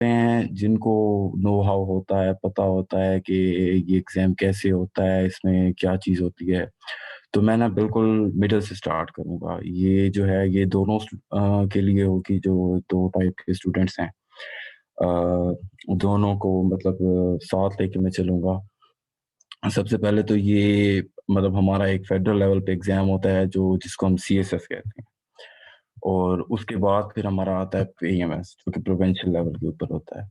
हैं जिनको know how होता है, पता होता है कि ये एग्ज़ाम कैसे होता है, इसमें क्या चीज़ होती है। तो मैं ना बिल्कुल मिडल से स्टार्ट करूँगा। ये जो है ये दोनों के लिए होगी जो 2 टाइप के स्टूडेंट्स हैं। दोनों को मतलब साथ लेके मैं चलूँगा। सबसे पहले तो ये मतलब हमारा एक फेडरल लेवल पे एग्ज़ाम होता है जो जिसको हम सीएसएस कहते हैं। और उसके बाद फिर हमारा आता है पीएमएस जो कि प्रोविंशियल लेवल के ऊपर होता है।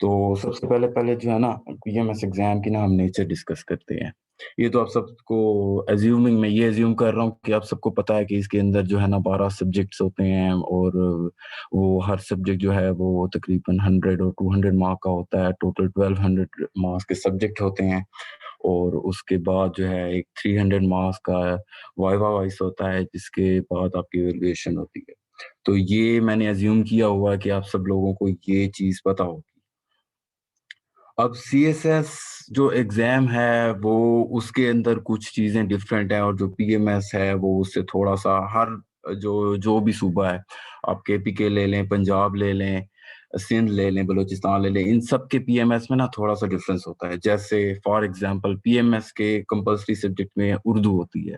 तो सबसे पहले जो है ना पीएमएस एग्ज़ाम की ना हम नेचर डिस्कस करते हैं। ये तो आप सबको अज़्यूमिंग मैं ये अज़्यूम कर रहा हूँ कि आप सबको पता है कि इसके अंदर जो है ना 12 सब्जेक्ट्स होते हैं और वो हर सब्जेक्ट जो है वो तकरीबन 100 और 200 मार्क का होता है। टोटल 1200 मार्क्स के सब्जेक्ट होते हैं और उसके बाद जो है एक 300 मार्क्स का वाइवा वाइस होता है जिसके बाद आपकी इवैल्यूएशन होती है। तो ये मैंने अज़्यूम किया हुआ है कि आप सब लोगों को ये चीज़ पता होगी। अब सीएसएस जो एग्ज़ाम है वो उसके अंदर कुछ चीज़ें डिफरेंट हैं और जो पीएमएस है वो उससे थोड़ा-सा हर जो जो भी सूबा है, आप केपीके ले लें, पंजाब ले लें, सिंध ले लें, बलूचिस्तान ले लें, इन सब के पीएमएस में ना थोड़ा-सा डिफरेंस होता है। जैसे फॉर एग्ज़ाम्पल पीएमएस के कंपल्सरी सब्जेक्ट में उर्दू होती है।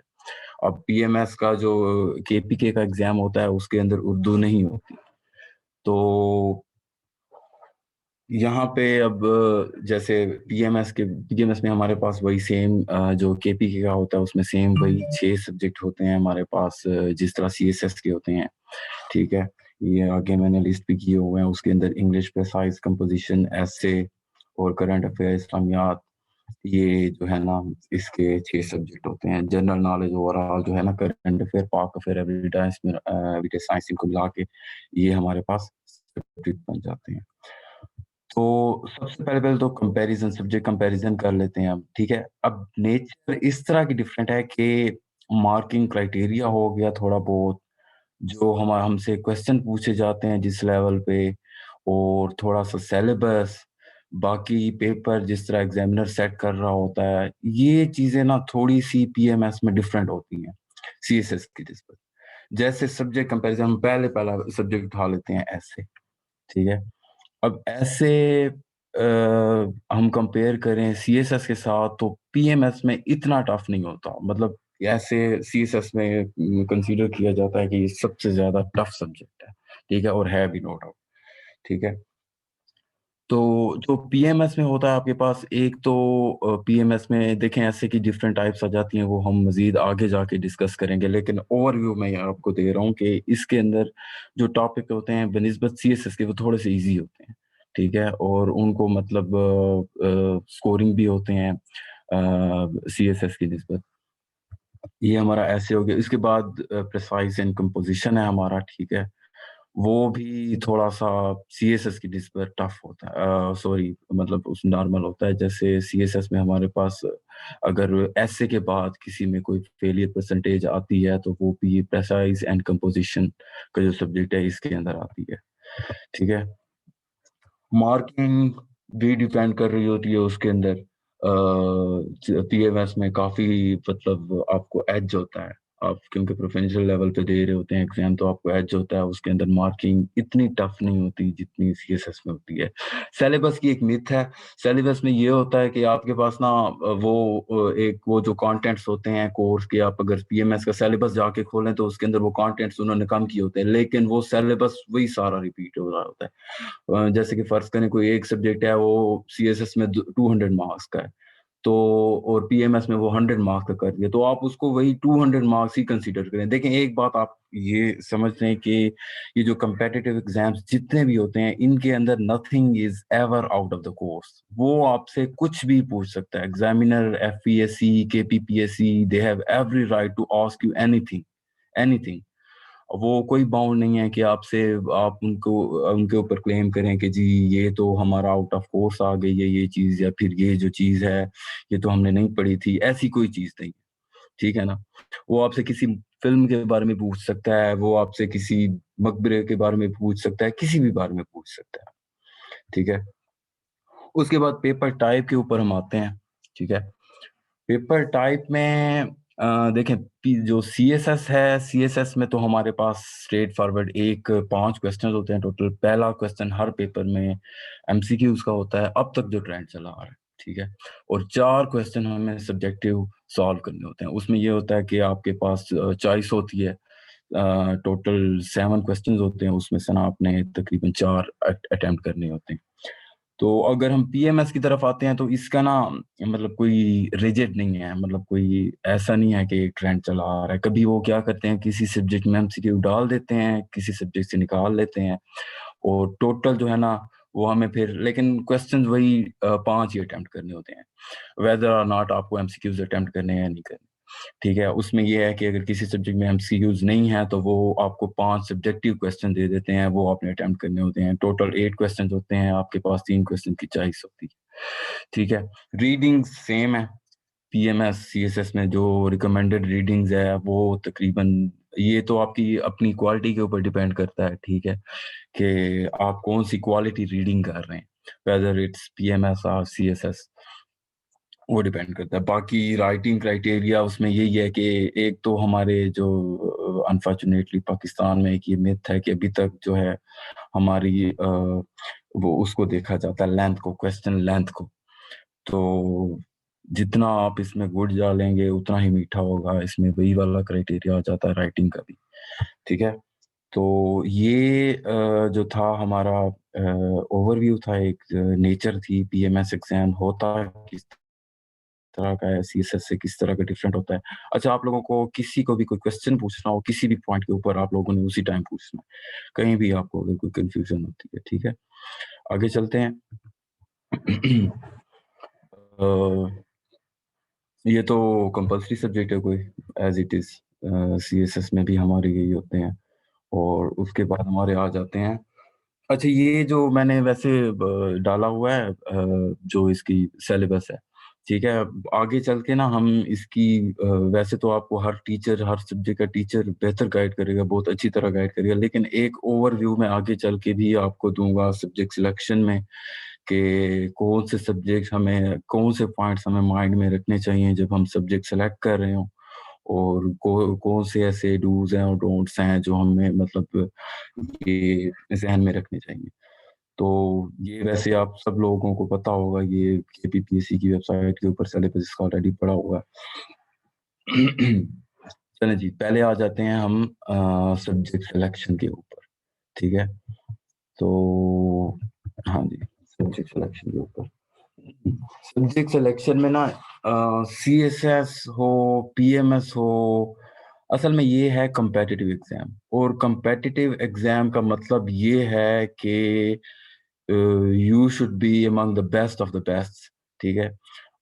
अब पीएमएस का जो केपीके का एग्ज़ाम होता है उसके अंदर उर्दू नहीं होती। तो यहाँ पे अब जैसे पीएमएस में हमारे पास वही सेम जो केपीके का होता है उसमें सेम वही 6 सब्जेक्ट होते हैं हमारे पास जिस तरह सीएसएस के होते हैं, ठीक है? ये आगे मैंने लिस्ट भी किए हुए हैं उसके अंदर इंग्लिश प्रिसाइज कंपोज़िशन, एसे और करंट अफेयर इस्लामियात ये जो है ना इसके 6 सब्जेक्ट होते हैं। जनरल नॉलेज ओवरऑल जो है ना करंट अफेयर, पाक अफेयर, एवरीडे साइंस इनको मिला के ये हमारे पास सब्जेक्ट बन जाते हैं। तो सबसे पहले तो सब्जेक्ट कंपैरिज़न कर लेते हैं हम, ठीक है? अब नेचर इस तरह की डिफरेंट है कि मार्किंग क्राइटेरिया हो गया थोड़ा बहुत, जो हमसे क्वेश्चन पूछे जाते हैं जिस लेवल पे और थोड़ा-सा सिलेबस, बाकी पेपर जिस तरह एग्ज़ामिनर सेट कर रहा होता है, ये चीज़ें ना थोड़ी-सी पीएमएस में डिफरेंट होती हैं, सीएसएस की निस्बत। जैसे सब्जेक्ट कंपैरिज़न हम पहला सब्जेक्ट उठा लेते हैं एसे, ठीक है? अब ऐसे हम कंपेयर करें सीएसएस के साथ तो पीएमएस में इतना टफ नहीं होता। मतलब ऐसे सीएसएस में कंसीडर किया जाता है कि ये सबसे ज़्यादा टफ सब्जेक्ट है, ठीक है? और है भी नो डाउट, ठीक है? तो जो पीएमएस में होता है आपके पास एक तो पीएमएस में देखें ऐसे की डिफरेंट टाइप्स आ जाती हैं, वो हम मज़ीद आगे जाके डिस्कस करेंगे। लेकिन ओवरव्यू मैं यहाँ आपको दे रहा हूँ कि इसके अंदर जो टॉपिक होते हैं बनिस्बत सीएसएस के वो थोड़े से ईज़ी होते हैं, ठीक है? और उनको मतलब स्कोरिंग भी होते हैं सीएसएस की निस्बत। ये हमारा ऐसे हो गया। इसके बाद प्रिसाइज़ एंड कंपोज़िशन है हमारा, ठीक है? वो भी थोड़ा-सा सीएसएस की निस्बत टफ होता है सॉरी मतलब उस नॉर्मल होता है। जैसे सीएसएस में हमारे पास अगर एसे के बाद किसी में कोई फेलियर परसेंटेज आती है, तो वो भी प्रिसाइज़ एंड कंपोज़िशन का जो सब्जेक्ट है, इसके अंदर आती है, ठीक है? मार्किंग भी डिपेंड कर रही होती है उसके अंदर। पीएमएस में काफ़ी मतलब आपको एज होता है। आप क्योंकि प्रोफेशनल लेवल पे दे रहे होते हैं एग्ज़ाम तो आपको एज होता है, उसके अंदर मार्किंग इतनी टफ नहीं होती जितनी सीएसएस में होती है। सिलेबस की एक मिथ है, सिलेबस में ये होता है कि आपके पास ना एक वो जो कंटेंट्स होते हैं कोर्स के आप अगर पीएमएस का सिलेबस जाके खोलें तो उसके अंदर वो कंटेंट्स उन्होंने कम किए होते हैं, लेकिन वो सिलेबस वही सारा रिपीट हो रहा होता है। जैसे कि फ़र्ज़ करें कोई एक सब्जेक्ट है वो सीएसएस में 200 मार्क्स का है, तो और पीएमएस में वो 100 मार्क्स का कर दिया, तो आप उसको वही 200 मार्क्स ही कंसीडर करें। देखें एक बात आप ये समझ लें कि ये जो कॉम्पिटिटिव एग्ज़ाम्स जितने भी होते हैं, इनके अंदर nothing is ever out of the course. वो आपसे कुछ भी पूछ सकता है। Examiner, FPSC, KPPSC, they have every right to ask you anything, anything. वो कोई बाउंड नहीं है कि आपसे आप उनको उनके ऊपर क्लेम करें कि जी ये तो हमारा आउट ऑफ कोर्स आ गई है ये चीज़ या फिर ये जो चीज़ है, ये तो हमने नहीं पढ़ी थी, ऐसी कोई चीज़ नहीं है, ठीक है ना? वो आपसे किसी फ़िल्म के बारे में पूछ सकता है, वो आपसे किसी मकबरे के बारे में पूछ सकता है, किसी भी बारे में पूछ सकता है, ठीक है? उसके बाद पेपर टाइप के ऊपर हम आते हैं, ठीक है? पेपर टाइप में देखें, जो CSS है, CSS में तो हमारे पास स्ट्रेट फॉरवर्ड 5 क्वेश्चन होते हैं टोटल। पहला क्वेश्चन हर पेपर में MCQs का होता है, अब तक जो ट्रेंड चला आ रहा है, ठीक है। और 4 क्वेश्चन हमें सब्जेक्टिव सॉल्व करने होते हैं। उसमें ये होता है कि आपके पास चॉइस होती है, टोटल 7 क्वेश्चंस होते हैं, उसमें से ना आपने तकरीबन 4 अटेम्प्ट करने होते हैं। तो अगर हम PMS की तरफ आते हैं तो इसका ना मतलब कोई रिजिड नहीं है, मतलब कोई ऐसा नहीं है कि एक ट्रेंड चला आ रहा है। कभी वो क्या करते हैं, किसी सब्जेक्ट में MCQ डाल देते हैं, किसी सब्जेक्ट से निकाल लेते हैं, और टोटल जो है ना वो हमें फिर, लेकिन क्वेश्चन वही 5 ही अटेम्प्ट करने होते हैं, वेदर और नॉट आपको MCQs अटेम्प्ट करने हैं या नहीं करने, ठीक है। उसमें ये है कि अगर किसी सब्जेक्ट में MCQs नहीं है तो वो आपको 5 सब्जेक्टिव क्वेश्चन दे देते हैं, वो आपने अटेम्प्ट करने होते हैं। टोटल 8 क्वेश्चन होते हैं, आपके पास 3 क्वेश्चन की चॉइस होती है, ठीक है। रीडिंग सेम है, PMS CSS में जो रिकमेंडेड रीडिंग्स है वो तकरीबन, ये तो आपकी अपनी क्वालिटी के ऊपर डिपेंड करता है, ठीक है, कि आप कौन सी क्वालिटी रीडिंग कर रहे हैं, वेदर इट्स PMS और CSS, वो डिपेंड करता है। बाकी राइटिंग क्राइटेरिया उसमें यही है कि एक तो हमारे जो अनफॉर्चुनेटली पाकिस्तान में एक ये मिथ है कि अभी तक जो है हमारी वो उसको देखा जाता है लेंथ को, क्वेश्चन लेंथ को। तो जितना आप इसमें गुड़ डालेंगे उतना ही मीठा होगा, इसमें वही वाला क्राइटेरिया आ जाता है राइटिंग का भी, ठीक है। तो ये जो था हमारा ओवरव्यू था, एक नेचर थी PMS एग्जाम होता है किस तरह का है, CSS से किस तरह का डिफरेंट होता है। अच्छा, आप लोगों को किसी को भी कोई क्वेश्चन पूछना हो किसी भी पॉइंट के ऊपर, आप लोगों ने उसी टाइम पूछना है, कहीं भी आपको अगर कोई कंफ्यूजन होती है, ठीक है। आगे चलते हैं। अ, ये तो कंपल्सरी सब्जेक्ट है कोई, एज इट इज। CSS में भी हमारे यही होते हैं, और उसके बाद हमारे आ जाते हैं। अच्छा, ये जो मैंने वैसे डाला हुआ है, जो इसकी सिलेबस है, ठीक है। आगे चल के ना हम इसकी वैसे तो आपको हर टीचर, हर सब्जेक्ट का टीचर बेहतर गाइड करेगा, बहुत अच्छी तरह गाइड करेगा, लेकिन एक ओवरव्यू में आगे चल के भी आपको दूंगा सब्जेक्ट सिलेक्शन में, कि कौन से सब्जेक्ट हमें, कौन से पॉइंट्स हमें माइंड में रखने चाहिए जब हम सब्जेक्ट सेलेक्ट कर रहे हो, और कौन से ऐसे डूज हैं और डोंट्स हैं जो हमें मतलब ये जहन में रखने चाहिए। तो ये वैसे आप सब लोगों को पता होगा, ये KPPSC की वेबसाइट के ऊपर सिलेबस इसका ऑलरेडी पड़ा हुआ है। चलें जी, पहले आ जाते हैं हम सब्जेक्ट सिलेक्शन के ऊपर, ठीक है। तो हाँ जी, सब्जेक्ट सिलेक्शन के ऊपर, सब्जेक्ट सिलेक्शन में ना CSS हो, PMS हो, असल में ये है competitive एग्जाम। और competitive एग्जाम का मतलब ये है कि you should be among the best of the best, ठीक है।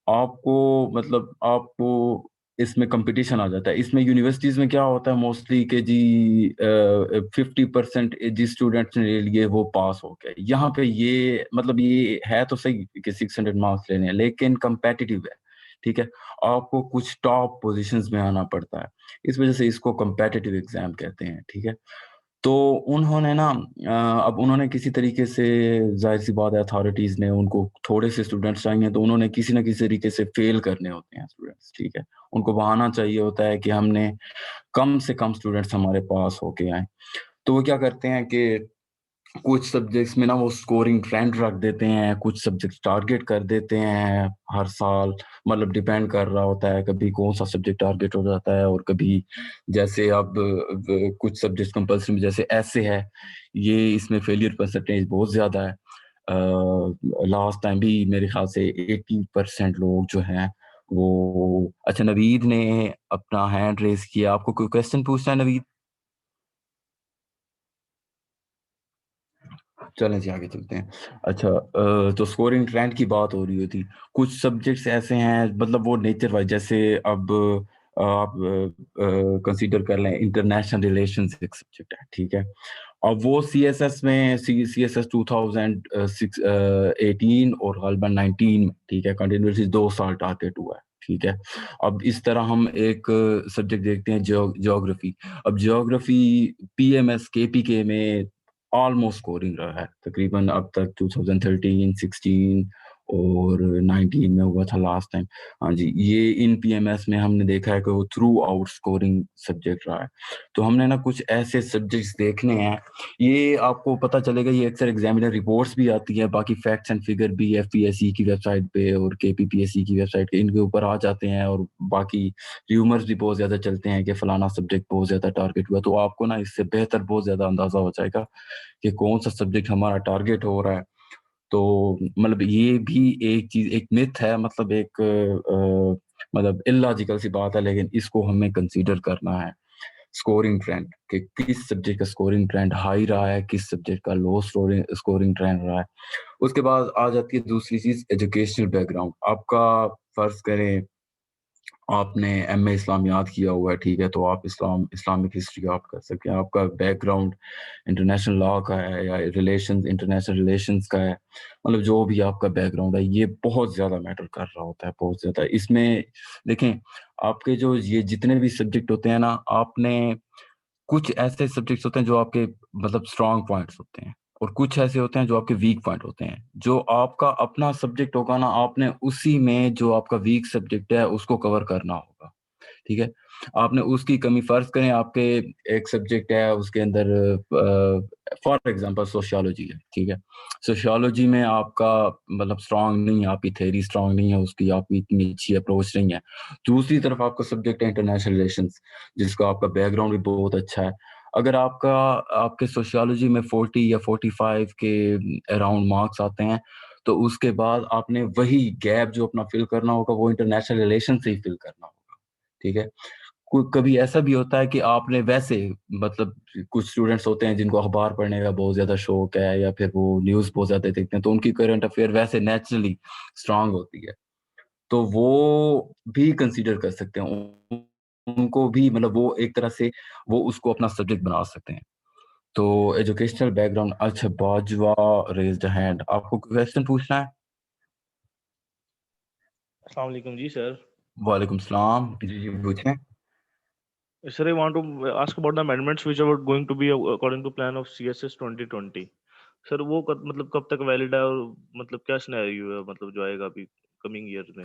आपको मतलब आपको इसमें कंपटीशन आ जाता है। इसमें यूनिवर्सिटीज में क्या होता है मोस्टली कि जी 50% जिस स्टूडेंट्स ने ले लिए वो पास हो गए। यहाँ पे ये मतलब ये है तो सही कि 600 मार्क्स लेने हैं, लेकिन कंपेटिटिव है, ठीक है। आपको कुछ टॉप पोजीशंस में आना पड़ता है, इस वजह से इसको कंपेटिटिव एग्जाम कहते हैं, ठीक है। तो उन्होंने ना अब उन्होंने किसी तरीके से, जाहिर सी बात है अथॉरिटीज ने, उनको थोड़े से स्टूडेंट्स चाहिए तो उन्होंने किसी ना किसी तरीके से फेल करने होते हैं स्टूडेंट्स, ठीक है। उनको बहाना चाहिए होता है कि हमने कम से कम स्टूडेंट्स हमारे पास होके आए। तो वो क्या करते हैं कि कुछ सब्जेक्ट्स में ना वो स्कोरिंग ट्रेंड रख देते हैं, कुछ सब्जेक्ट टारगेट कर देते हैं हर साल, मतलब डिपेंड कर रहा होता है कभी कौन सा सब्जेक्ट टारगेट हो जाता है, और कभी जैसे अब कुछ सब्जेक्ट कंपल्सरी में जैसे ऐसे है, ये इसमें फेलियर परसेंटेज बहुत ज़्यादा है। लास्ट टाइम भी मेरे ख्याल से 80% लोग जो हैं वो, अच्छा नवीद ने अपना हैंड रेस किया, आपको कोई क्वेश्चन पूछना है नवीद? चलें जी, आगे चलते हैं। अच्छा, तो स्कोरिंग ट्रेंड की बात हो रही थी। कुछ सब्जेक्ट्स ऐसे हैं, मतलब वो नेचर वाइज, जैसे अब आप कंसीडर कर लें इंटरनेशनल रिलेशंस एक सब्जेक्ट है, ठीक है। अब वो CSS में CSS 2018 और गालिबन 19 में, ठीक है, कंटिन्यूसली 2 साल टारगेट हुआ है, ठीक है। अब इस तरह हम एक सब्जेक्ट देखते हैं, ज्योग्राफी। अब ज्योग्राफी PMS KPK में ऑलमोस्ट स्कोरिंग रहा है तकरीबन अब तक 2013, 16 और 19 में हुआ था लास्ट टाइम। हाँ जी, ये इन पीएमएस में हमने देखा है कि वो थ्रू आउट स्कोरिंग सब्जेक्ट रहा है। तो हमने ना कुछ ऐसे सब्जेक्ट्स देखने हैं, ये आपको पता चलेगा, ये अक्सर एग्जामिनर रिपोर्ट्स भी आती है, बाकी फैक्ट्स एंड फिगर भी एफपीएससी की वेबसाइट पे और केपीपीएससी की वेबसाइट पे इनके ऊपर आ जाते हैं, और बाकी र्यूमर्स भी बहुत ज्यादा चलते हैं कि फलाना सब्जेक्ट बहुत ज्यादा टारगेट हुआ। तो आपको ना इससे बेहतर बहुत ज्यादा अंदाजा हो जाएगा कि कौन सा सब्जेक्ट हमारा टारगेट हो रहा है। तो मतलब ये भी एक चीज, एक मिथ है, मतलब एक मतलब इलॉजिकल सी बात है, लेकिन इसको हमें कंसीडर करना है। स्कोरिंग ट्रेंड कि किस सब्जेक्ट का स्कोरिंग ट्रेंड हाई रहा है, किस सब्जेक्ट का लो स्कोरिंग ट्रेंड रहा है। उसके बाद आ जाती है दूसरी चीज, एजुकेशनल बैकग्राउंड आपका। फर्ज करें आपने एमए इस्लामियात किया हुआ है, ठीक है, तो आप इस्लामिक हिस्ट्री आप कर सकते हैं। आपका बैकग्राउंड इंटरनेशनल लॉ का है या रिलेशंस, इंटरनेशनल रिलेशंस का है, मतलब जो भी आपका बैकग्राउंड है, ये बहुत ज्यादा मैटर कर रहा होता है, बहुत ज्यादा। इसमें देखें, आपके जो ये जितने भी सब्जेक्ट होते हैं ना, आपने कुछ ऐसे सब्जेक्ट्स होते हैं जो आपके मतलब स्ट्रॉन्ग पॉइंट्स होते हैं, और कुछ ऐसे होते हैं जो आपके वीक पॉइंट होते हैं। जो आपका अपना सब्जेक्ट होगा ना, आपने उसी में जो आपका वीक सब्जेक्ट है उसको कवर करना होगा, ठीक है। आपने उसकी कमी, फर्ज करें आपके एक सब्जेक्ट है उसके अंदर फॉर एग्जांपल सोशियोलॉजी है, ठीक है। सोशियोलॉजी में आपका मतलब स्ट्रांग नहीं है, आपकी थ्योरी स्ट्रांग नहीं है, उसकी आपकी इतनी अच्छी अप्रोच नहीं है। दूसरी तरफ आपका सब्जेक्ट है इंटरनेशनल रिलेशंस, जिसका आपका बैकग्राउंड भी बहुत अच्छा है। अगर आपका आपके सोशियोलॉजी में 40 या 45 के अराउंड मार्क्स आते हैं, तो उसके बाद आपने वही गैप जो अपना फिल करना होगा, वो इंटरनेशनल रिलेशन से ही फिल करना होगा, ठीक है। कभी ऐसा भी होता है कि आपने वैसे मतलब कुछ स्टूडेंट्स होते हैं जिनको अखबार पढ़ने का बहुत ज्यादा शौक है, या फिर वो न्यूज़ बहुत ज्यादा देखते हैं, तो उनकी करंट अफेयर वैसे नेचुरली स्ट्रांग होती है, तो वो भी कंसीडर कर सकते हैं। उनको भी मतलब वो एक तरह से वो उसको अपना सब्जेक्ट बना सकते हैं। तो एजुकेशनल बैकग्राउंड। अच्छा, बाजवा रेज्ड हैंड, आपको क्वेश्चन पूछना है? अस्सलाम वालेकुम जी सर। वालेकुम सलाम, जी जी पूछें। Sir, I want to ask about the amendments which are going to be according to plan of CSS 2020. Sir वो मतलब कब तक वैलिड है, और मतलब क्या सिनेरियो है, मतलब जो आएगा अभी कमिंग ईयर में।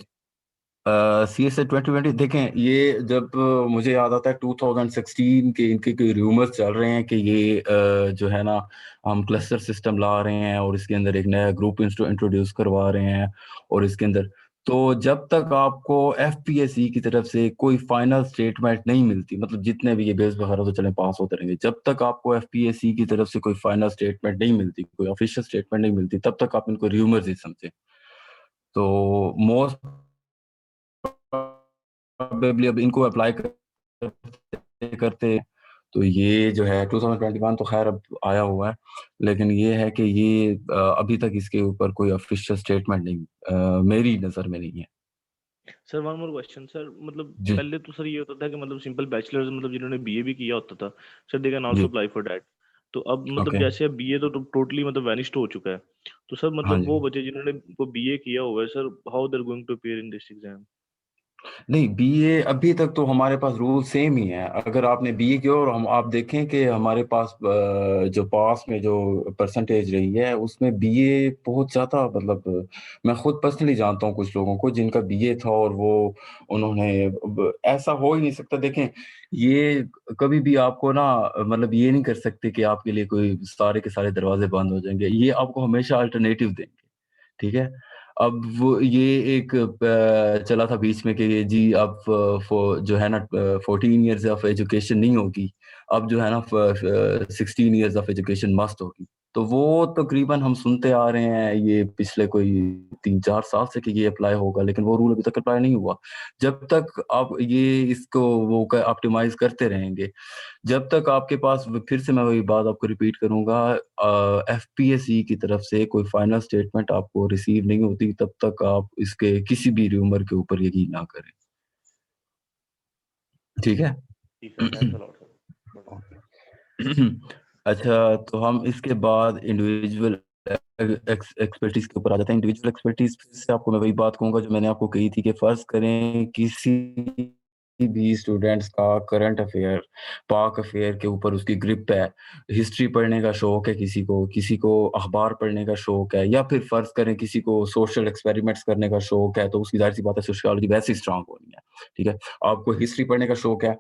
सी एस ए 2020, देखें ये जब मुझे याद आता है 2016 के इनके कोई रूमर्स चल रहे हैं कि ये जो है ना, हम क्लस्टर सिस्टम ला रहे हैं और इसके अंदर एक नया ग्रुप इंट्रोड्यूस करवा रहे हैं, और इसके अंदर तो जब तक आपको एफपीएससी की तरफ से कोई फाइनल स्टेटमेंट नहीं मिलती, मतलब जितने भी ये बेस वगैरह तो चले पास होते रहेंगे, जब तक आपको एफपीएससी की तरफ से कोई फाइनल स्टेटमेंट नहीं मिलती, कोई ऑफिशियल स्टेटमेंट नहीं मिलती, तब तक आप इनको रूमर्स ही समझे। तो मोस्ट प्रोबेबली अब इनको अप्लाई करते करते तो ये जो है 2021 तो खैर अब आया हुआ है, लेकिन ये है कि ये अभी तक इसके ऊपर कोई ऑफिशियल स्टेटमेंट नहीं मेरी नज़र में नहीं है। Sir one more question sir, मतलब जी पहले तो सर ये होता था कि मतलब सिंपल बैचलर्स, मतलब जिन्होंने बीए भी किया होता था सर, दे कैन आल्सो जी। Apply for that. तो अब मतलब ओके। जैसे अब बीए तो टोटली मतलब वैनिश्ड हो चुका है, तो सर हाँ मतलब जी। वो बच्चे जिन्होंने वो बीए किया हुआ है sir, how they are going to appear in this exam. नहीं, बीए अभी तक तो हमारे पास रूल सेम ही है। अगर आपने बीए किया और हम आप देखें कि हमारे पास जो पास में जो परसेंटेज रही है उसमें बीए बहुत ज़्यादा, मतलब मैं खुद पर्सनली जानता हूँ कुछ लोगों को जिनका बीए था और वो उन्होंने ऐसा हो ही नहीं सकता। देखें, ये कभी भी आपको ना मतलब ये नहीं कर सकते कि आपके लिए कोई सारे के सारे दरवाजे बंद हो जाएंगे, ये आपको हमेशा अल्टरनेटिव देंगे, ठीक है। अब वो ये एक चला था बीच में कि ये जी अब जो है ना 14 इयर्स ऑफ एजुकेशन नहीं होगी, अब जो है ना 16 इयर्स ऑफ एजुकेशन मस्ट होगी। तो वो तकरीबन हम सुनते आ रहे हैं ये पिछले कोई 3-4 साल से कि ये अप्लाई होगा, लेकिन वो रूल अभी तक अप्लाई नहीं हुआ। जब तक आप ये इसको वो ऑप्टिमाइज करते रहेंगे, जब तक आपके पास, फिर से मैं वही बात आपको रिपीट करूंगा, एफपीएससी की तरफ से कोई फाइनल स्टेटमेंट आपको रिसीव नहीं होती, तब तक आप इसके किसी भी रूमर के ऊपर यकीन ना करें, ठीक है। जी sir, thanks a lot sir. अच्छा, तो हम इसके बाद इंडिविजुअल एक्सपर्टीज के ऊपर आ जाते हैं। इंडिविजुअल एक्सपर्टीज फिर से आपको मैं वही बात कहूंगा जो मैंने आपको कही थी कि फर्ज करें किसी भी स्टूडेंट्स का करंट अफेयर, पाक अफेयर के ऊपर उसकी ग्रिप है, हिस्ट्री पढ़ने का शौक है किसी को अखबार पढ़ने का शौक है, या फिर फर्ज करें किसी को सोशल एक्सपेरिमेंट्स करने का शौक है, तो उसकी जाहिर सी बात है सोशियोलॉजी वैसे ही स्ट्रांग होनी है। ठीक है, आपको हिस्ट्री पढ़ने का शौक है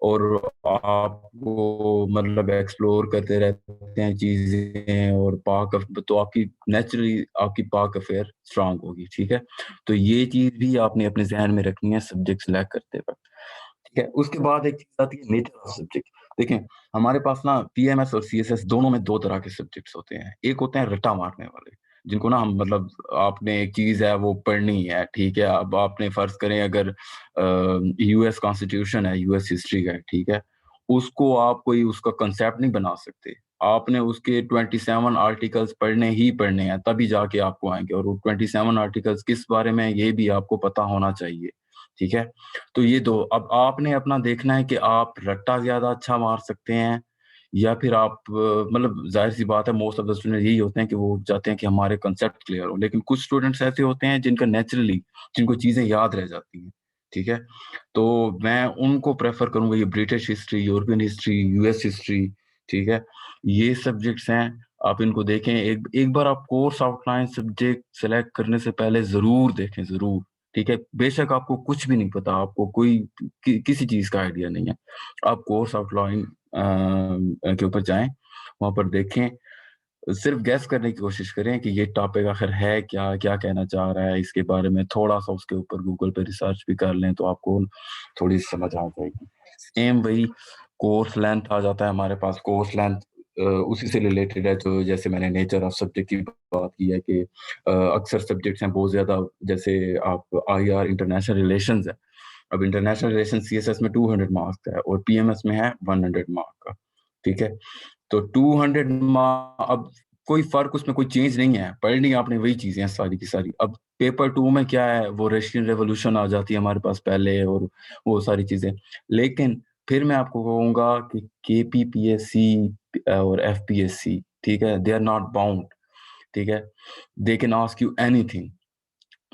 और आपको मतलब एक्सप्लोर करते रहते हैं चीजें, और तो आपकी नेचुरली आपकी पाक अफेयर स्ट्रांग होगी। ठीक है, तो ये चीज भी आपने अपने जहन में रखनी है सब्जेक्ट सिलेक्ट करते वक्त। ठीक है, उसके बाद एक चीज आती है नेचर ऑफ सब्जेक्ट। देखें, हमारे पास ना पीएमएस और सीएसएस दोनों में दो तरह के सब्जेक्ट्स होते हैं। एक होते हैं रट्टा मारने वाले, जिनको ना हम मतलब आपने एक चीज है वो पढ़नी है। ठीक है, अब आपने फर्ज करें अगर यूएस कॉन्स्टिट्यूशन है, यूएस हिस्ट्री का है, ठीक है, उसको आप कोई उसका कंसेप्ट नहीं बना सकते। आपने उसके 27 आर्टिकल्स पढ़ने ही पढ़ने हैं, तभी जाके आपको आएंगे, और वो 27 आर्टिकल्स किस बारे में ये भी आपको पता होना चाहिए। ठीक है, तो ये दो, अब आपने अपना देखना है कि आप रट्टा ज्यादा अच्छा मार सकते हैं, या फिर आप मतलब जाहिर सी बात है मोस्ट ऑफ द स्टूडेंट यही होते हैं कि वो चाहते हैं कि हमारे कंसेप्ट क्लियर हो, लेकिन कुछ स्टूडेंट्स ऐसे होते हैं जिनका नेचुरली जिनको चीजें याद रह जाती हैं। ठीक है, तो मैं उनको प्रेफर करूंगा, ये British history, European history, US history. ठीक है, ये सब्जेक्ट्स हैं, आप इनको देखें। एक बार आप कोर्स आउटलाइन सब्जेक्ट सेलेक्ट करने से पहले जरूर देखें, जरूर। ठीक है, बेशक आपको कुछ भी नहीं पता, आपको कोई किसी चीज का आइडिया नहीं है, आप कोर्स आउटलाइन के ऊपर जाएं, वहां पर देखें, सिर्फ गैस करने की कोशिश करें कि ये टॉपिक आखिर है क्या, क्या कहना चाह रहा है इसके बारे में, थोड़ा सा उसके ऊपर गूगल पे रिसर्च भी कर लें तो आपको थोड़ी समझ आ जाएगी। सेम वही कोर्स लेंथ आ जाता है हमारे पास। कोर्स लेंथ उसी से रिलेटेड है, तो जैसे मैंने नेचर ऑफ सब्जेक्ट की बात की है कि अक्सर सब्जेक्ट्स हैं बहुत ज्यादा, जैसे आप आईआर इंटरनेशनल रिलेशंस है। अब इंटरनेशनल रिलेशन सीएसएस में 200 मार्क्स का है और पीएमएस में है 100 मार्क का। ठीक है, तो 200 मार्क, अब कोई फर्क उसमें कोई चेंज नहीं है, पढ़नी आपने वही चीजें हैं सारी की सारी। अब पेपर 2 में क्या है, वो रशियन रेवोल्यूशन आ जाती है हमारे पास पहले, और वो सारी चीजें। लेकिन फिर मैं आपको कहूंगा कि केपीपीएससी और एफपीएससी, ठीक है, दे आर नॉट बाउंड। ठीक है, they can ask you anything,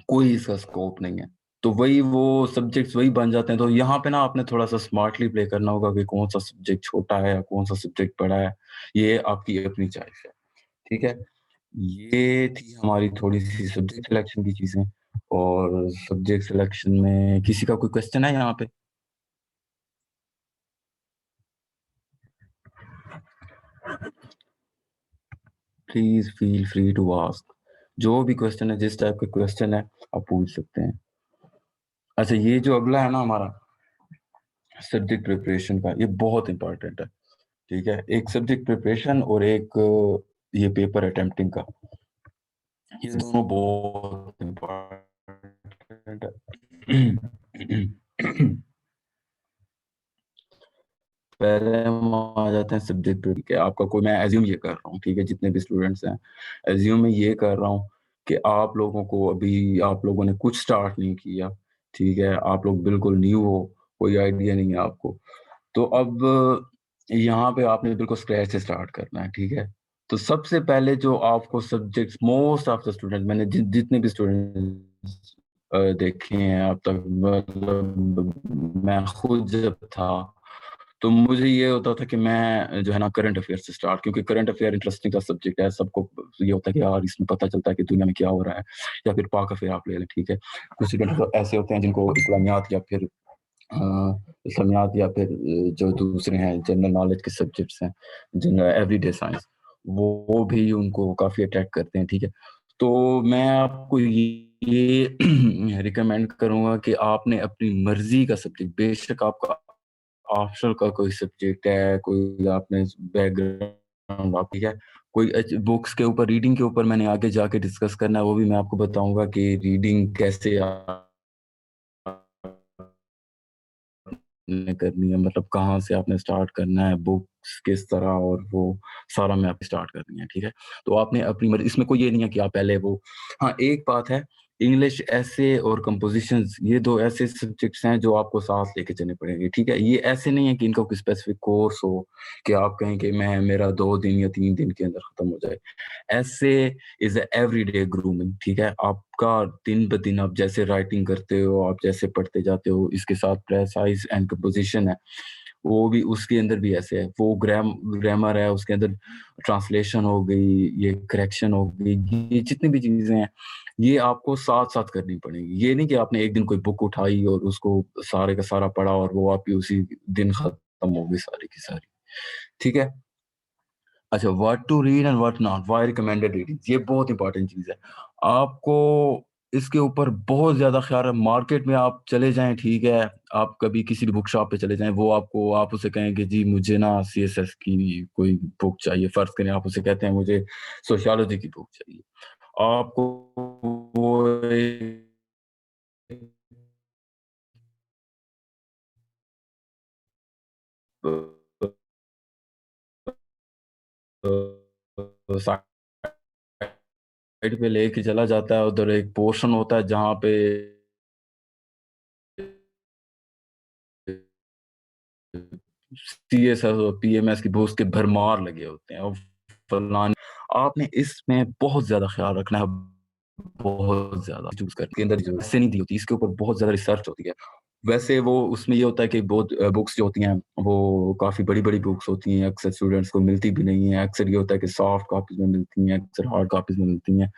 कोई इसका स्कोप नहीं है। तो वही वो सब्जेक्ट्स वही बन जाते हैं। तो यहाँ पे ना आपने थोड़ा सा स्मार्टली प्ले करना होगा कि कौन सा सब्जेक्ट छोटा है या कौन सा सब्जेक्ट बड़ा है, ये आपकी अपनी चॉइस है। ठीक है, ये थी हमारी थोड़ी सी सब्जेक्ट सिलेक्शन की चीजें। और सब्जेक्ट सिलेक्शन में किसी का कोई क्वेश्चन है यहाँ पे? Please feel free to ask, जो भी क्वेश्चन है, जिस टाइप का क्वेश्चन है आप पूछ सकते हैं। अच्छा, ये जो अगला है ना हमारा सब्जेक्ट प्रिपरेशन का, ये बहुत इंपॉर्टेंट है। ठीक है, एक सब्जेक्ट प्रिपरेशन और एक ये पेपर अटेम्प्टिंग का, ये दोनों बहुत इम्पोर्टेंट है। पहले हम आ जाते हैं सब्जेक्ट पे। ठीक है, आपका कोई, मैं एज्यूम ये कर रहा हूँ, ठीक है, जितने भी स्टूडेंट्स हैं, एज्यूम मैं ये कर रहा हूँ कि आप लोगों को अभी, आप लोगों ने कुछ स्टार्ट नहीं किया। ठीक है, आप लोग बिल्कुल न्यू हो, कोई आइडिया नहीं है आपको। तो अब यहाँ पे आपने बिल्कुल स्क्रैच से स्टार्ट करना है। ठीक है, तो सबसे पहले जो आपको subjects, most of the student, मैंने जितने भी स्टूडेंट्स देखे हैं अब तक, मतलब मैं खुद जब था तो मुझे ये होता था कि मैं जो है ना करंट अफेयर से स्टार्ट, क्योंकि करंट अफेयर इंटरेस्टिंग का सब्जेक्ट है, सबको ये होता है कि यार इसमें पता चलता है कि दुनिया में क्या हो रहा है। या फिर पाक अफेयर आप ले लें। ठीक है, कुछ स्टूडेंट तो ऐसे होते हैं जिनको इस्लामियात या फिर इस्लामियात या फिर जो दूसरे हैं जनरल नॉलेज के सब्जेक्ट्स हैं, जनरल एवरीडे साइंस, वो भी उनको काफी अट्रैक्ट करते हैं। ठीक है, तो मैं आपको ये रिकमेंड करूंगा कि आपने अपनी मर्जी का सब्जेक्ट, बेशक आपका ऑप्शनल का कोई सब्जेक्ट है, कोई आपने बैकग्राउंड आप, ठीक है, कोई बुक्स के ऊपर, रीडिंग के ऊपर मैंने आगे जाके डिस्कस करना है, वो भी मैं आपको बताऊंगा कि रीडिंग कैसे आपने करनी है, मतलब कहाँ से आपने स्टार्ट करना है, बुक्स किस तरह, और वो सारा मैं आपको स्टार्ट करनी है। ठीक है, तो आपने अपनी मर्जी, इसमें कोई ये नहीं है कि आप पहले वो, हाँ एक बात है इंग्लिश ऐसे और कंपोजिशंस, ये दो ऐसे सब्जेक्ट्स हैं जो आपको साथ लेके चलने पड़ेंगे, ठीक है। ये ऐसे नहीं है कि इनका कोई स्पेसिफिक कोर्स हो कि आप कहें कि मैं मेरा 2 दिन या 3 दिन के अंदर खत्म हो जाए। ऐसे इज एवरीडे ग्रूमिंग, ठीक है। आपका दिन ब दिन आप जैसे राइटिंग करते हो, आप जैसे पढ़ते जाते हो, इसके साथ प्रेसाइज एंड कंपोजिशन है, वो भी उसके अंदर भी ऐसे है। वो ग्रामर है, उसके अंदर ट्रांसलेशन हो गई, ये करेक्शन हो गई, ये जितनी भी चीजें हैं ये आपको साथ साथ करनी पड़ेगी। ये नहीं कि आपने एक दिन कोई बुक उठाई और उसको सारे का सारा पढ़ा और वो आपकी उसी दिन खत्म हो गई सारी की सारी, ठीक है। अच्छा, what to read and what not, why recommended reading, ये बहुत इंपॉर्टेंट चीज है। आपको इसके ऊपर बहुत ज्यादा ख्याल है। मार्केट में आप चले जाएं, ठीक है, आप कभी किसी भी बुक शॉप पे चले जाएं, वो आपको, आप उसे कहें कि जी मुझे ना सीएसएस की कोई बुक चाहिए, फर्ज करें आप उसे कहते हैं मुझे सोशियोलॉजी की बुक चाहिए, आपको वो साइड पे लेके चला जाता है। उधर एक पोर्शन होता है जहाँ पे सीएसएस और पीएमएस की बहुत के भरमार लगे होते हैं और फलाने, आपने इसमें बहुत ज्यादा ख्याल रखना है, बहुत ज्यादा चूज करने के अंदर जो इससे नहीं दी होती, इसके ऊपर बहुत ज्यादा रिसर्च होती है। वैसे वो उसमें ये होता है कि बहुत बुक्स जो होती हैं वो काफी बड़ी बड़ी बुक्स होती हैं, अक्सर स्टूडेंट्स को मिलती भी नहीं है। अक्सर ये होता है कि सॉफ्ट कॉपीज में मिलती हैं, अक्सर हार्ड कॉपीज में मिलती हैं।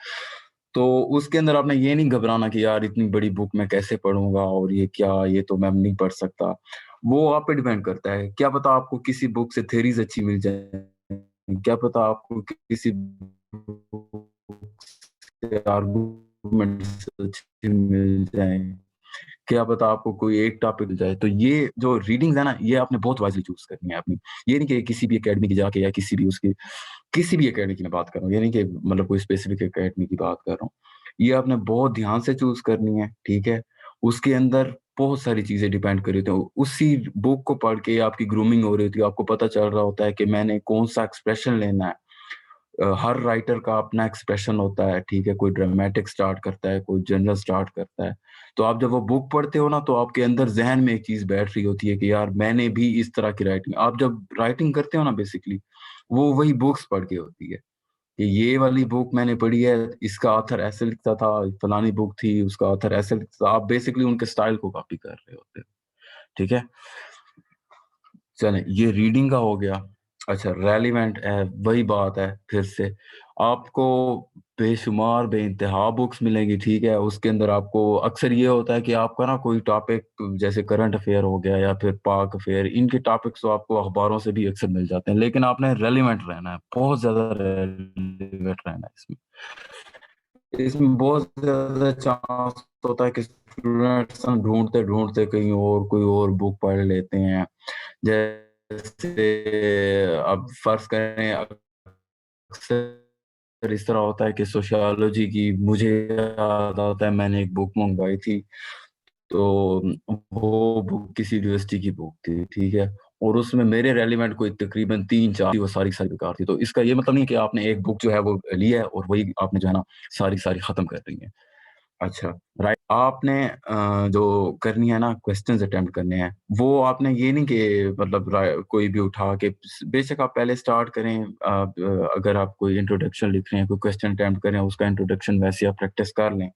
तो उसके अंदर आपने ये नहीं घबराना कि यार इतनी बड़ी बुक मैं कैसे पढ़ूंगा और ये क्या, ये तो मैं नहीं पढ़ सकता। वो आप पे डिपेंड करता है, क्या पता आपको किसी बुक से थेरीज अच्छी मिल जाए, क्या पता आपको किसी आर्गुमेंट्स अच्छे मिल जाए, क्या पता आपको कोई एक टॉपिक मिल जाए। तो ये जो रीडिंग्स है ना, ये आपने बहुत वाइजली चूज करनी है अपनी। ये नहीं कि किसी भी एकेडमी की जाके या किसी भी उसकी, किसी भी एकेडमी की मैं बात कर रहा हूँ, ये नहीं कि मतलब कोई स्पेसिफिक एकेडमी की बात कर रहा हूँ, ये आपने बहुत ध्यान से चूज करनी है, ठीक है। उसके अंदर बहुत सारी चीजें डिपेंड कर रही होती हैं, उसी बुक को पढ़ के आपकी ग्रूमिंग हो रही होती है, आपको पता चल रहा होता है कि मैंने कौन सा एक्सप्रेशन लेना है। हर राइटर का अपना एक्सप्रेशन होता है, ठीक है, कोई ड्रामेटिक स्टार्ट करता है, कोई जनरल स्टार्ट करता है। तो आप जब वो बुक पढ़ते हो ना, तो आपके अंदर जहन में एक चीज बैठ रही होती है कि यार मैंने भी इस तरह की राइटिंग, आप जब राइटिंग करते हो ना बेसिकली, वो वही बुक्स पढ़ के होती है कि ये वाली बुक मैंने पढ़ी है, इसका ऑथर ऐसे लिखता था, फलानी बुक थी उसका ऑथर ऐसे लिखता था। आप बेसिकली उनके स्टाइल को कॉपी कर रहे होते हो, ठीक है। चलें, ये रीडिंग का हो गया। अच्छा, रेलिवेंट है, वही बात है फिर से, आपको बेशुमार बेइंतहा बुक्स मिलेंगी, ठीक है। उसके अंदर आपको अक्सर ये होता है कि आपका ना कोई टॉपिक जैसे करंट अफेयर हो गया या फिर पाक अफेयर, इनके टॉपिक्स तो आपको अखबारों से भी अक्सर मिल जाते हैं, लेकिन आपने रेलिवेंट रहना है, बहुत ज्यादा रेलिवेंट रहना है इसमें। इसमें बहुत ज्यादा चांस होता है कि स्टूडेंट्स ढूंढते ढूंढते कहीं और कोई और बुक पढ़ लेते हैं। जैसे अब फर्ज करें, अक्सर इस तरह होता है कि सोशियोलॉजी की मुझे याद आता है मैंने एक बुक मंगवाई थी, तो वो बुक किसी यूनिवर्सिटी की बुक थी, ठीक है, और उसमें मेरे रेलिवेंट कोई तकरीबन 3-4 थी, वो सारी सारी बेकार थी। तो इसका ये मतलब नहीं कि आपने एक बुक जो है वो ली है और वही आपने जो है ना सारी सारी खत्म कर रही है। अच्छा, राइट, आपने जो करनी है ना, क्वेश्चंस अटेम्प्ट करने हैं, वो आपने ये नहीं कि मतलब कोई भी उठा के, बेशक आप पहले स्टार्ट करें, अगर आप कोई इंट्रोडक्शन लिख रहे हैं, कोई क्वेश्चन अटेम्प्ट करें, उसका इंट्रोडक्शन वैसे आप प्रैक्टिस कर लें,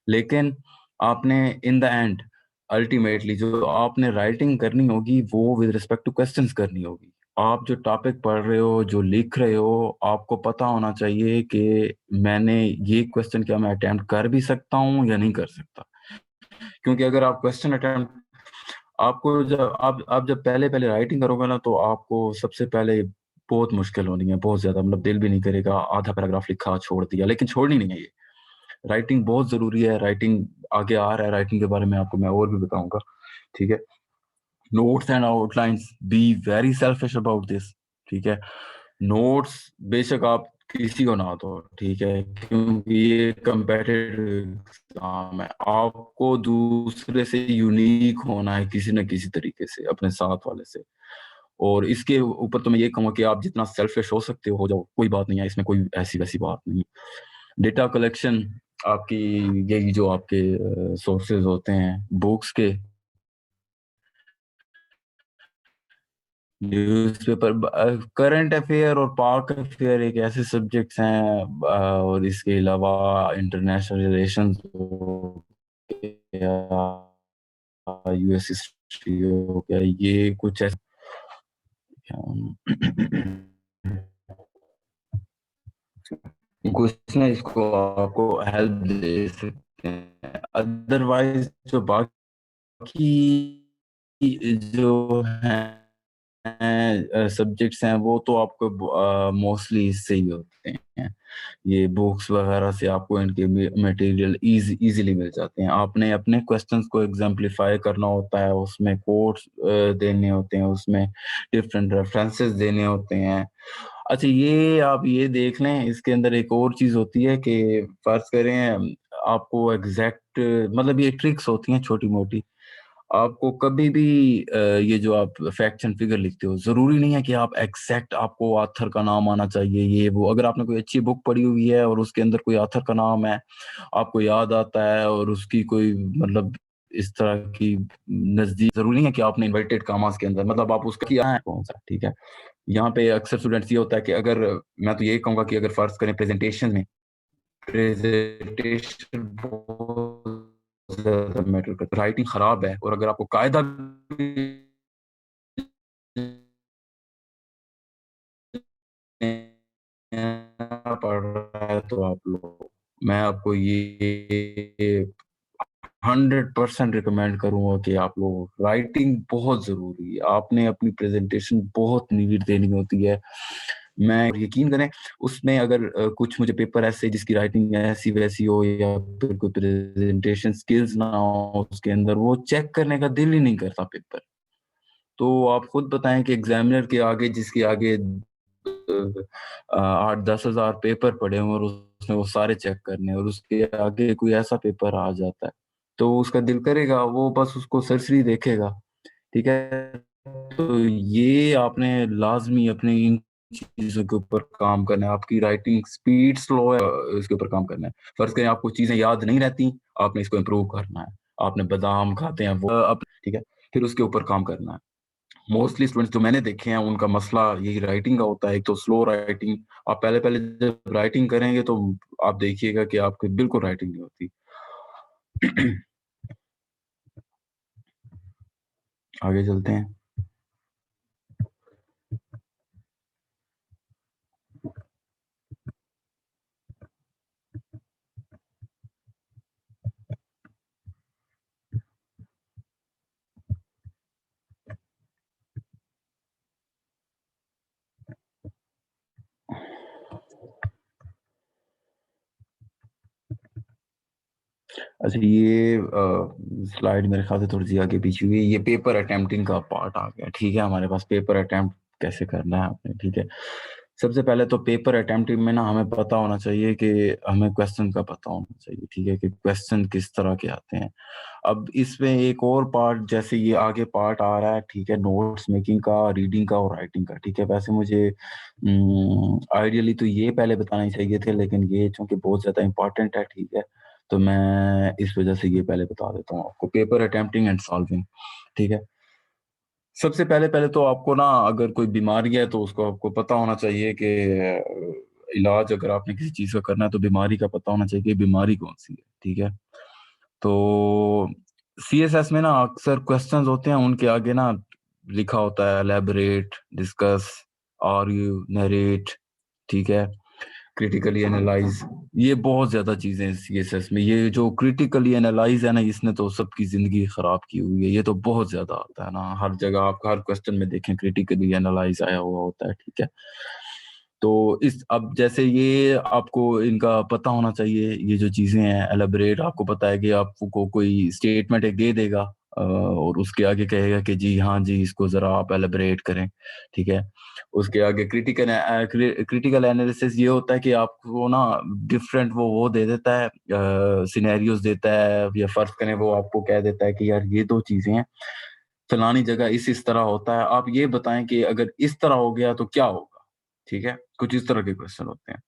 लेकिन आपने इन द एंड अल्टीमेटली जो आपने राइटिंग करनी होगी वो विद रिस्पेक्ट टू क्वेश्चंस करनी होगी। आप जो टॉपिक पढ़ रहे हो, जो लिख रहे हो, आपको पता होना चाहिए कि मैंने ये क्वेश्चन क्या मैं अटेम्प्ट कर भी सकता हूँ या नहीं कर सकता। क्योंकि अगर आप क्वेश्चन अटेम्प्ट, आपको जब आप जब पहले पहले राइटिंग करोगे ना, तो आपको सबसे पहले बहुत मुश्किल होनी है, बहुत ज्यादा, मतलब दिल भी नहीं करेगा, आधा पैराग्राफ लिखा छोड़ दिया, लेकिन छोड़नी नहीं है ये। राइटिंग बहुत जरूरी है, राइटिंग आगे आ रहा है, राइटिंग के बारे में आपको मैं और भी बताऊंगा, ठीक है। Notes and outlines, be very selfish about this, ठीक है। नोट्स बेशक आप किसी को ना दो, ठीक है, क्योंकि ये कंपेटिटिव एग्जाम है, आपको दूसरे से यूनिक होना है किसी न किसी तरीके से अपने साथ वाले से। और इसके ऊपर तो मैं ये कहूँगा कि आप जितना सेल्फिश हो सकते हो जाओ, कोई बात नहीं है इसमें, कोई ऐसी वैसी बात नहीं। डेटा कलेक्शन, आपकी यही जो आपके सोर्सेज होते हैं बुक्स के, न्यूज़पेपर, करंट अफेयर और पाक अफेयर एक ऐसे सब्जेक्ट्स हैं, और इसके अलावा इंटरनेशनल रिलेशंस हो गया, यूएस हिस्ट्री हो गया, ये कुछ ऐसे कुछ ना इसको आपको हेल्प दे सकते हैं। अदरवाइज जो बाकी जो हैं सब्जेक्ट्स हैं वो तो आपको मोस्टली इससे ही होते हैं। ये बुक्स वगैरह से आपको इनके मटेरियल इजीली मिल जाते हैं। आपने अपने क्वेश्चंस को एग्जाम्पलीफाई करना होता है, उसमें कोट्स देने होते हैं, उसमें डिफरेंट रेफरेंसेस देने होते हैं। अच्छा, ये आप ये देख लें, इसके अंदर एक और चीज होती है कि फर्ज करें आपको एग्जैक्ट, मतलब ये ट्रिक्स होती हैं छोटी मोटी। आपको कभी भी ये जो आप फैक्ट्स एंड फिगर लिखते हो, जरूरी नहीं है कि आप एग्जैक्ट आपको ऑथर का नाम आना चाहिए, ये वो। अगर आपने कोई अच्छी बुक पढ़ी हुई है और उसके अंदर कोई ऑथर का नाम है, आपको याद आता है, और उसकी कोई मतलब इस तरह की नजदीक, जरूरी नहीं है कि आपने इन्वर्टेड कामास के अंदर, मतलब आप उसका किया है कौन सा, ठीक है। यहाँ पे अक्सर स्टूडेंट्स ये होता है कि अगर, मैं तो यही कहूंगा कि अगर फर्ज करें प्रेजेंटेशन में, प्रेजेंटेशन बहुत ज्यादा मैटर करता है, राइटिंग खराब है और अगर आपको कायदा भी पढ़ रहा है तो आप लोग, मैं आपको ये 100% रिकमेंड करूंगा कि आप लोग, राइटिंग बहुत जरूरी है। आपने अपनी प्रेजेंटेशन बहुत नीट देनी होती है। मैं यकीन करें, उसमें अगर कुछ मुझे पेपर ऐसे जिसकी राइटिंग ऐसी वैसी हो, या फिर कोई प्रेजेंटेशन स्किल्स ना हो उसके अंदर, वो चेक करने का दिल ही नहीं करता पेपर। तो आप खुद बताएं कि एग्जामिनर के आगे, जिसके आगे 8-10 हज़ार पेपर पड़े हुए और उसने वो सारे चेक करने, और उसके आगे कोई ऐसा पेपर आ जाता है, तो उसका दिल करेगा वो बस उसको सरसरी देखेगा, ठीक है। तो ये आपने लाजमी अपने इन चीजों के ऊपर काम करना है। आपकी राइटिंग स्पीड स्लो है, इसके ऊपर काम करना है। फर्ज करें आपको चीजें याद नहीं रहती, आपने इसको इम्प्रूव करना है। आपने बादाम खाते हैं वो ठीक है, फिर उसके ऊपर काम करना है। मोस्टली स्टूडेंट्स जो मैंने देखे हैं उनका मसला यही राइटिंग का होता है। एक तो स्लो राइटिंग, आप पहले पहले जब राइटिंग करेंगे तो आप देखिएगा कि आपकी बिल्कुल राइटिंग नहीं होती। आगे चलते हैं। अच्छा, ये स्लाइड मेरे ख्याल से थोड़ी सी आगे पीछे हुई है। ये पेपर अटेम्प्टिंग का पार्ट आ गया, ठीक है। हमारे पास पेपर अटेम्प्ट कैसे करना है आपने, ठीक है। सबसे पहले तो पेपर अटेम्प्टिंग में ना हमें पता होना चाहिए कि हमें क्वेश्चन का पता होना चाहिए, ठीक है, कि क्वेश्चन किस तरह के आते हैं। अब इसमें एक और पार्ट, जैसे ये आगे पार्ट आ रहा है, ठीक है, नोट्स मेकिंग का, रीडिंग का और राइटिंग का, ठीक है। वैसे मुझे आइडियली तो ये पहले बताना ही चाहिए थे, लेकिन ये चूंकि बहुत ज्यादा इंपॉर्टेंट है, ठीक है, तो मैं इस वजह से ये पहले बता देता हूँ आपको। पेपर अटेम्प्टिंग एंड सॉल्विंग, ठीक है। सबसे पहले पहले तो आपको ना, अगर कोई बीमारी है तो उसको आपको पता होना चाहिए कि इलाज अगर आपने किसी चीज का करना है तो बीमारी का पता होना चाहिए कि बीमारी कौन सी है, ठीक है। तो सीएसएस में ना अक्सर क्वेश्चंस होते हैं, उनके आगे ना लिखा होता है एलैबोरेट, डिस्कस, आर्ग्यू, नरेट, ठीक है, क्रिटिकली एनालाइज। ये बहुत ज्यादा चीजें हैं सीएसएस में। ये जो क्रिटिकली एनालाइज है ना, इसने तो सबकी जिंदगी खराब की हुई है। ये तो बहुत ज्यादा आता है ना, हर जगह आप हर क्वेश्चन में देखें क्रिटिकली एनालाइज आया हुआ होता है, ठीक है। तो इस, अब जैसे ये आपको इनका पता होना चाहिए, ये जो चीजें हैं एलेबरेट, आपको पता है कि आपको कोई स्टेटमेंट एक दे देगा, और उसके आगे कहेगा कि जी हाँ जी, इसको जरा आप एलेबरेट करें, ठीक है। उसके आगे क्रिटिकल एनालिसिस ये होता है कि आपको ना डिफरेंट वो दे देता है, सिनेरियोज देता है, या फर्ज करें वो आपको कह देता है कि यार ये दो चीजें हैं, फलानी जगह इस तरह होता है, आप ये बताएं कि अगर इस तरह हो गया तो क्या होगा, ठीक है। कुछ इस तरह के क्वेश्चन होते हैं।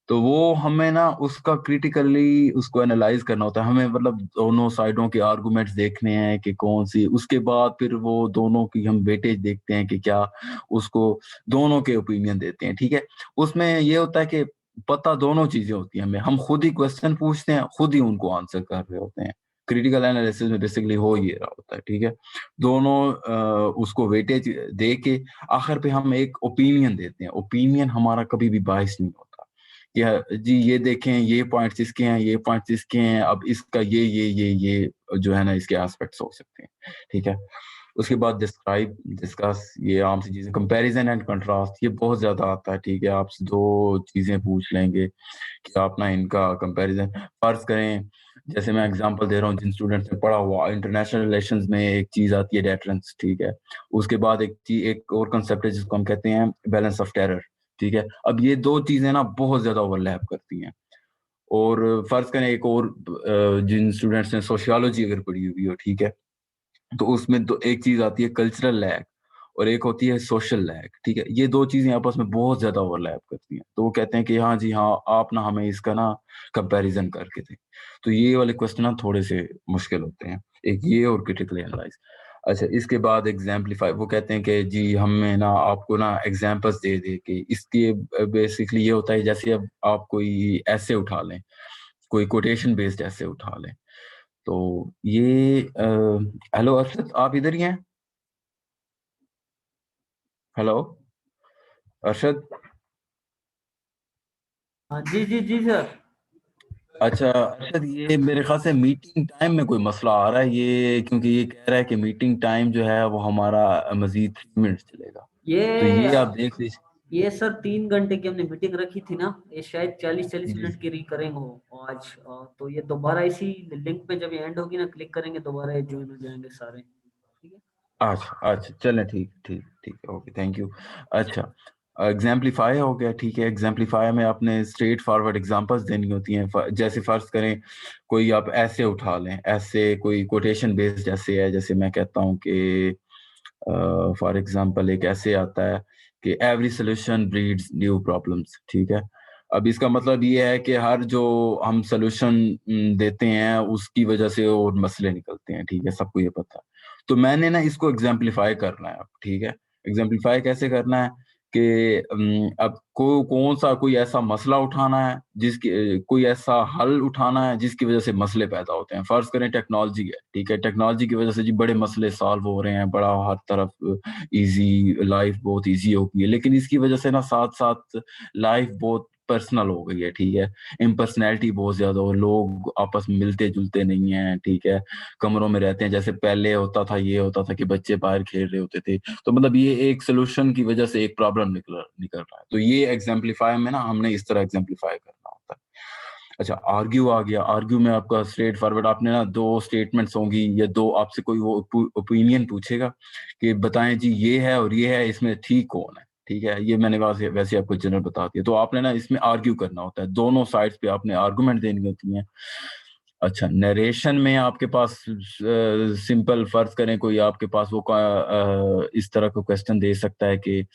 तो वो हमें ना उसका क्रिटिकली उसको एनालाइज करना होता है हमें, मतलब दोनों साइडों के आर्गुमेंट्स देखने हैं कि कौन सी, उसके बाद फिर वो दोनों की हम वेटेज देखते हैं कि क्या उसको, दोनों के ओपिनियन देते हैं, ठीक है। उसमें ये होता है कि पता दोनों चीजें होती हैं हमें, हम खुद ही क्वेश्चन पूछते हैं, खुद ही उनको आंसर कर रहे होते हैं। क्रिटिकल एनालिसिस में बेसिकली हो ये रहा होता है, ठीक है। दोनों उसको वेटेज दे के आखिर पे हम एक ओपिनियन देते हैं। ओपिनियन हमारा कभी भी बायस नहीं होता कि जी ये देखें, ये पॉइंट्स इसके हैं, ये पॉइंट्स इसके हैं, अब इसका ये जो है ना इसके एस्पेक्ट्स हो सकते हैं, ठीक है। उसके बाद डिस्क्राइब, डिस्कस, ये आम सी चीजें, कंपैरिजन एंड कंट्रास्ट, ये बहुत ज्यादा आता है, ठीक है। आपसे दो चीजें पूछ लेंगे कि आप ना इनका कंपैरिजन, फर्ज करें, जैसे मैं एग्जांपल दे रहा हूँ, जिन स्टूडेंट्स ने पढ़ा हुआ, इंटरनेशनल रिलेशंस में एक चीज आती है डेटरेंस, ठीक है। उसके बाद एक और कंसेप्ट है जिसको हम कहते हैं बैलेंस ऑफ टेरर, ठीक है। अब ये दो चीजें ना बहुत ज्यादा ओवरलैप करती हैं। और फर्ज करें एक और, जिन स्टूडेंट्स ने सोशियोलॉजी अगर पढ़ी हुई हो, ठीक है, तो उसमें दो, एक चीज आती है कल्चरल लैग और एक होती है सोशल लैग, ठीक है। ये दो चीजें आपस में बहुत ज्यादा ओवरलैप करती हैं, तो वो कहते हैं कि हाँ जी हाँ, आप ना हमें इसका ना कंपैरिजन करके दें। तो ये वाले क्वेश्चन ना थोड़े से मुश्किल होते हैं, एक ये और क्रिटिकल एनालाइज। अच्छा, इसके बाद एग्जाम्पलीफाई, वो कहते हैं कि जी हमें ना आपको ना एग्जाम्पल्स दे दे के इसके, बेसिकली ये होता है जैसे अब आप कोई ऐसे उठा लें, कोई कोटेशन बेस्ड ऐसे उठा लें। तो ये हेलो अरशद, आप इधर ही हैं? हेलो अरशद। हाँ जी जी जी सर। अच्छा अरशद, ये मेरे ख्याल से मीटिंग टाइम में कोई मसला आ रहा है ये, क्योंकि ये कह रहा है कि मीटिंग टाइम जो है वो हमारा मजीद 3 मिनट चलेगा। तो ये ये आप देख लीजिए। ये सर 3 घंटे की हमने मीटिंग रखी थी ना, ये शायद 40-40 जी। मिनट की री करेंगे वो आज। तो ये दोबारा इसी लिंक पे जब ये एंड होगी ना, क्लिक करेंगे दोबारा, ये ज्वाइन हो जाएंगे सारे, ठीक है। अच्छा अच्छा, चलें, ठीक ठीक ठीक है, ओके, थैंक यू। अच्छा, एग्जाम्पलीफाई हो गया, ठीक है। एग्जाम्पलीफाई में आपने स्ट्रेट फॉरवर्ड एग्जांपल्स देनी होती हैं। जैसे फर्ज करें कोई आप ऐसे उठा लें, ऐसे कोई कोटेशन बेस्ड ऐसे है, जैसे मैं कहता हूँ कि फॉर एग्जांपल एक ऐसे आता है कि every solution breeds new problems, ठीक है। अब इसका मतलब ये है कि हर जो हम सोल्यूशन देते हैं उसकी वजह से और मसले निकलते हैं, ठीक है, सबको ये पता है। तो मैंने ना इसको एग्जाम्पलीफाई करना है अब, ठीक है। एग्जाम्पलीफाई कैसे करना है कि अब कौन सा कोई ऐसा मसला उठाना है जिसकी, कोई ऐसा हल उठाना है जिसकी वजह से मसले पैदा होते हैं। फर्ज करें टेक्नोलॉजी है, ठीक है, टेक्नोलॉजी की वजह से जी बड़े मसले सॉल्व हो रहे हैं, बड़ा हर तरफ इजी, लाइफ बहुत इजी हो गई है, लेकिन इसकी वजह से ना साथ साथ लाइफ बहुत पर्सनल हो गई है, ठीक है। इम्पर्सनैलिटी बहुत ज्यादा हो, लोग आपस में मिलते जुलते नहीं है, ठीक है। कमरों में रहते हैं, जैसे पहले होता था, ये होता था कि बच्चे बाहर खेल रहे होते थे। तो मतलब ये एक सोल्यूशन की वजह से एक प्रॉब्लम निकल निकल रहा है। तो ये एग्जाम्पलीफाई में ना हमने इस तरह एग्जाम्पलीफाई करना होता है। अच्छा, आर्ग्यू आ गया। आर्ग्यू में आपका स्ट्रेट फॉरवर्ड, आपने ना दो स्टेटमेंट्स होंगी या दो, आपसे कोई वो ओपिनियन पूछेगा कि बताएं जी ये है और ये है, इसमें ठीक कौन है, ठीक है। ये मैंने वैसे वैसे आपको जनरल बता दिया। तो आपने ना इसमें आर्ग्यू करना होता है, दोनों साइड्स पे आपने आर्गुमेंट देनी होती हैं। अच्छा, नरेशन में आपके पास सिंपल, फर्ज करें कोई आपके पास वो इस तरह का क्वेश्चन दे सकता है कि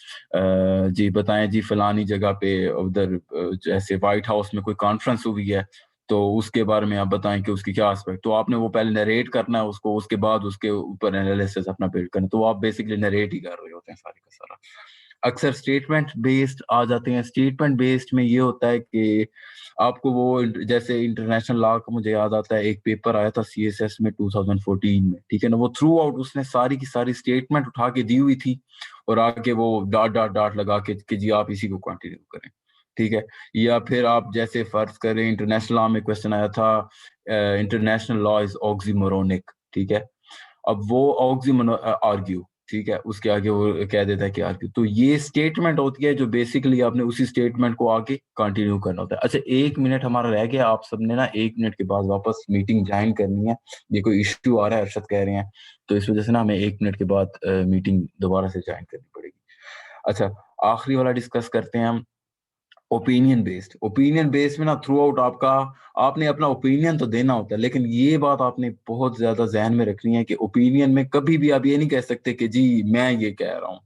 जी बताएं जी फलानी जगह पे उधर जैसे व्हाइट हाउस में कोई कॉन्फ्रेंस हुई है, तो उसके बारे में आप बताएं कि उसकी क्या एस्पेक्ट। तो आपने वो पहले नरेट करना है उसको, उसके बाद उसके ऊपर एनालिसिस अपना बिल्ड करना है। तो आप बेसिकली नरेट ही कर रहे होते हैं सारे का सारा। अक्सर स्टेटमेंट बेस्ड आ जाते हैं। स्टेटमेंट बेस्ड में ये होता है कि आपको वो, जैसे इंटरनेशनल लॉ का मुझे याद आता है, एक पेपर आया था सीएसएस में 2014 में, ठीक है ना। वो थ्रू आउट उसने सारी की सारी स्टेटमेंट उठा के दी हुई थी और आके वो डॉट डॉट डॉट लगा के कि जी आप इसी को कंटिन्यू करें, ठीक है। या फिर आप जैसे फर्ज करें इंटरनेशनल लॉ में क्वेश्चन आया था, इंटरनेशनल लॉ इज ऑक्सीमोरोनिक, ठीक है। अब वो ऑक्सीमोनो आर्ग्यू, ठीक है, उसके आगे वो कह देता है कि आर्ग्यू। तो ये स्टेटमेंट होती है जो बेसिकली आपने उसी स्टेटमेंट को आगे कंटिन्यू करना होता है। अच्छा, 1 मिनट हमारा रह गया, आप सबने ना 1 मिनट के बाद वापस मीटिंग ज्वाइन करनी है। ये कोई इश्यू आ रहा है, अरशद कह रहे हैं, तो इस वजह से ना हमें 1 मिनट के बाद मीटिंग दोबारा से ज्वाइन करनी पड़ेगी। अच्छा, आखिरी वाला डिस्कस करते हैं हम। ओपिनियन बेस्ड में ना थ्रू आउट आपने अपना ओपिनियन तो देना होता है, लेकिन ये बात आपने बहुत ज्यादा जहन में रखनी है कि ओपिनियन में कभी भी आप ये नहीं कह सकते कि जी मैं ये कह रहा हूँ।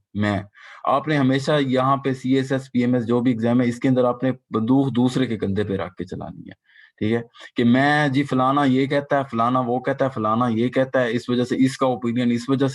आपने हमेशा यहाँ पे CSS PMS जो भी एग्जाम है इसके अंदर आपने बंदूक दूसरे के कंधे पे रख के चलानी है, ठीक है, कि मैं जी फलाना ये कहता है, फलाना वो कहता है, फलाना ये कहता है, इस वजह से इसका ओपिनियन इस वजह से